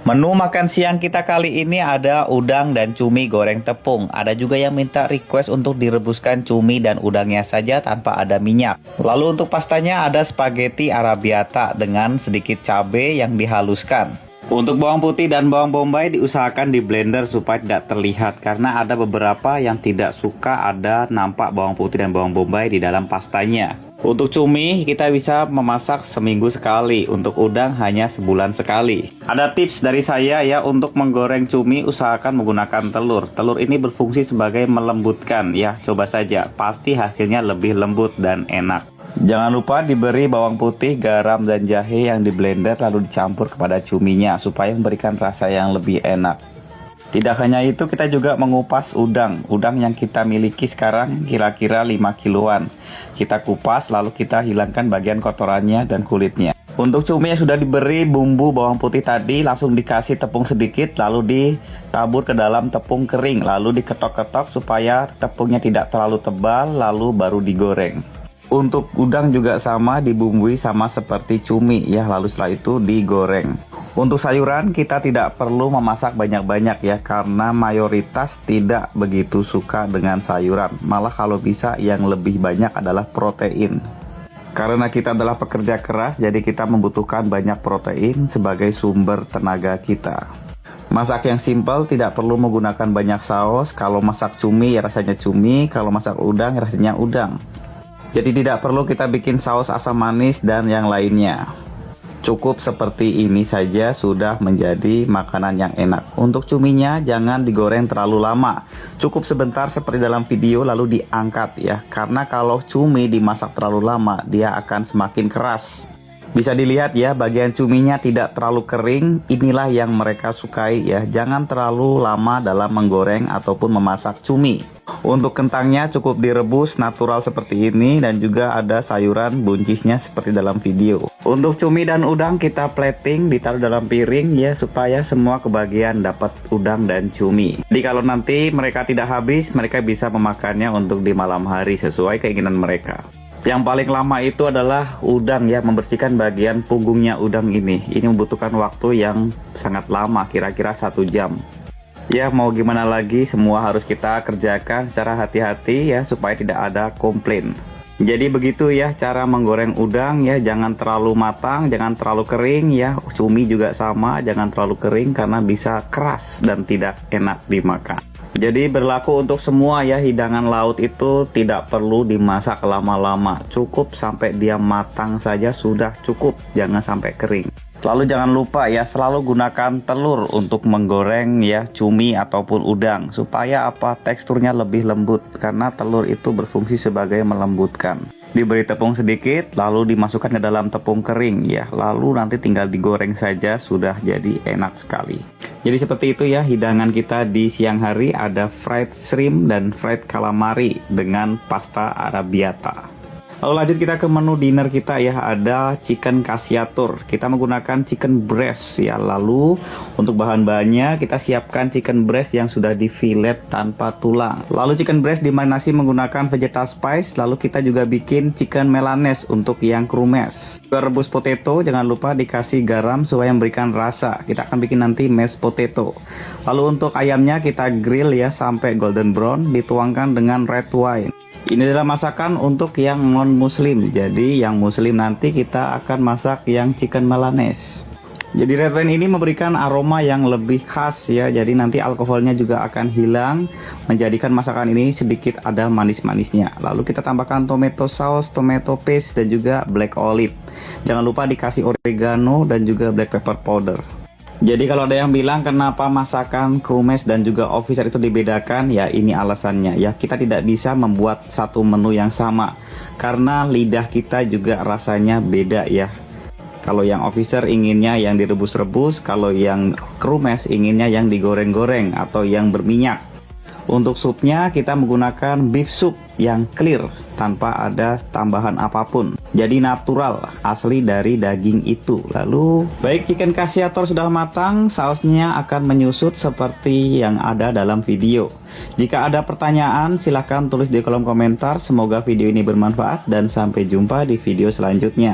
Menu makan siang kita kali ini ada udang dan cumi goreng tepung. Ada juga yang minta request untuk direbuskan cumi dan udangnya saja tanpa ada minyak. Lalu untuk pastanya ada spaghetti arrabbiata dengan sedikit cabai yang dihaluskan. Untuk bawang putih dan bawang bombay diusahakan di blender supaya tidak terlihat, karena ada beberapa yang tidak suka ada nampak bawang putih dan bawang bombay di dalam pastanya. Untuk cumi kita bisa memasak seminggu sekali, untuk udang hanya sebulan sekali. Ada tips dari saya ya, untuk menggoreng cumi usahakan menggunakan telur. Telur ini berfungsi sebagai melembutkan ya, coba saja, pasti hasilnya lebih lembut dan enak. Jangan lupa diberi bawang putih, garam, dan jahe yang di blender lalu dicampur kepada cuminya supaya memberikan rasa yang lebih enak. Tidak hanya itu, kita juga mengupas udang. Udang yang kita miliki sekarang kira-kira 5 kiloan. Kita kupas lalu kita hilangkan bagian kotorannya dan kulitnya. Untuk cumi yang sudah diberi bumbu bawang putih tadi, langsung dikasih tepung sedikit lalu ditabur ke dalam tepung kering, lalu diketok-ketok supaya tepungnya tidak terlalu tebal, lalu baru digoreng. Untuk udang juga sama, dibumbui sama seperti cumi ya, lalu setelah itu digoreng. Untuk sayuran kita tidak perlu memasak banyak-banyak ya, karena mayoritas tidak begitu suka dengan sayuran. Malah kalau bisa yang lebih banyak adalah protein. Karena kita adalah pekerja keras, jadi kita membutuhkan banyak protein sebagai sumber tenaga kita. Masak yang simple, tidak perlu menggunakan banyak saus. Kalau masak cumi ya rasanya cumi, kalau masak udang ya rasanya udang. Jadi tidak perlu kita bikin saus asam manis dan yang lainnya. Cukup seperti ini saja sudah menjadi makanan yang enak. Untuk cuminya jangan digoreng terlalu lama. Cukup sebentar seperti dalam video lalu diangkat ya. Karena kalau cumi dimasak terlalu lama dia akan semakin keras. Bisa dilihat ya, bagian cuminya tidak terlalu kering. Inilah yang mereka sukai ya. Jangan terlalu lama dalam menggoreng ataupun memasak cumi. Untuk kentangnya cukup direbus natural seperti ini, dan juga ada sayuran buncisnya seperti dalam video. Untuk cumi dan udang kita plating, ditaruh dalam piring ya, supaya semua kebagian dapat udang dan cumi. Jadi kalau nanti mereka tidak habis, mereka bisa memakannya untuk di malam hari sesuai keinginan mereka. Yang paling lama itu adalah udang ya, membersihkan bagian punggungnya udang ini. Ini membutuhkan waktu yang sangat lama, kira-kira 1 jam. Ya mau gimana lagi, semua harus kita kerjakan secara hati-hati ya, supaya tidak ada komplain. Jadi begitu ya cara menggoreng udang ya, jangan terlalu matang, jangan terlalu kering ya. Cumi juga sama, jangan terlalu kering karena bisa keras dan tidak enak dimakan. Jadi berlaku untuk semua ya, hidangan laut itu tidak perlu dimasak lama-lama. Cukup sampai dia matang saja sudah cukup, jangan sampai kering. Lalu jangan lupa ya, selalu gunakan telur untuk menggoreng ya cumi ataupun udang, supaya apa, teksturnya lebih lembut, karena telur itu berfungsi sebagai melembutkan. Diberi tepung sedikit lalu dimasukkan ke dalam tepung kering ya, lalu nanti tinggal digoreng saja sudah jadi enak sekali. Jadi seperti itu ya hidangan kita di siang hari, ada fried shrimp dan fried calamari dengan pasta arrabbiata. Lalu lanjut kita ke menu dinner kita ya, ada chicken cacciatore. Kita menggunakan chicken breast ya. Lalu untuk bahan-bahannya kita siapkan chicken breast yang sudah di fillet tanpa tulang. Lalu chicken breast dimarinasi menggunakan vegetal spice. Lalu kita juga bikin chicken milanese untuk yang krumes. Rebus potato, jangan lupa dikasih garam supaya memberikan rasa. Kita akan bikin nanti mashed potato. Lalu untuk ayamnya kita grill ya sampai golden brown, dituangkan dengan red wine. Ini adalah masakan untuk yang non muslim. Jadi yang muslim nanti kita akan masak yang chicken milanese. Jadi red wine ini memberikan aroma yang lebih khas ya. Jadi nanti alkoholnya juga akan hilang, menjadikan masakan ini sedikit ada manis-manisnya. Lalu kita tambahkan tomato sauce, tomato paste, dan juga black olive. Jangan lupa dikasih oregano dan juga black pepper powder. Jadi kalau ada yang bilang kenapa masakan krumes dan juga officer itu dibedakan, ya ini alasannya ya. Kita tidak bisa membuat satu menu yang sama karena lidah kita juga rasanya beda ya. Kalau yang officer inginnya yang direbus-rebus, kalau yang krumes inginnya yang digoreng-goreng atau yang berminyak. Untuk supnya kita menggunakan beef soup yang clear tanpa ada tambahan apapun. Jadi natural, asli dari daging itu. Lalu baik chicken cacciatore sudah matang, sausnya akan menyusut seperti yang ada dalam video. Jika ada pertanyaan silahkan tulis di kolom komentar. Semoga video ini bermanfaat dan sampai jumpa di video selanjutnya.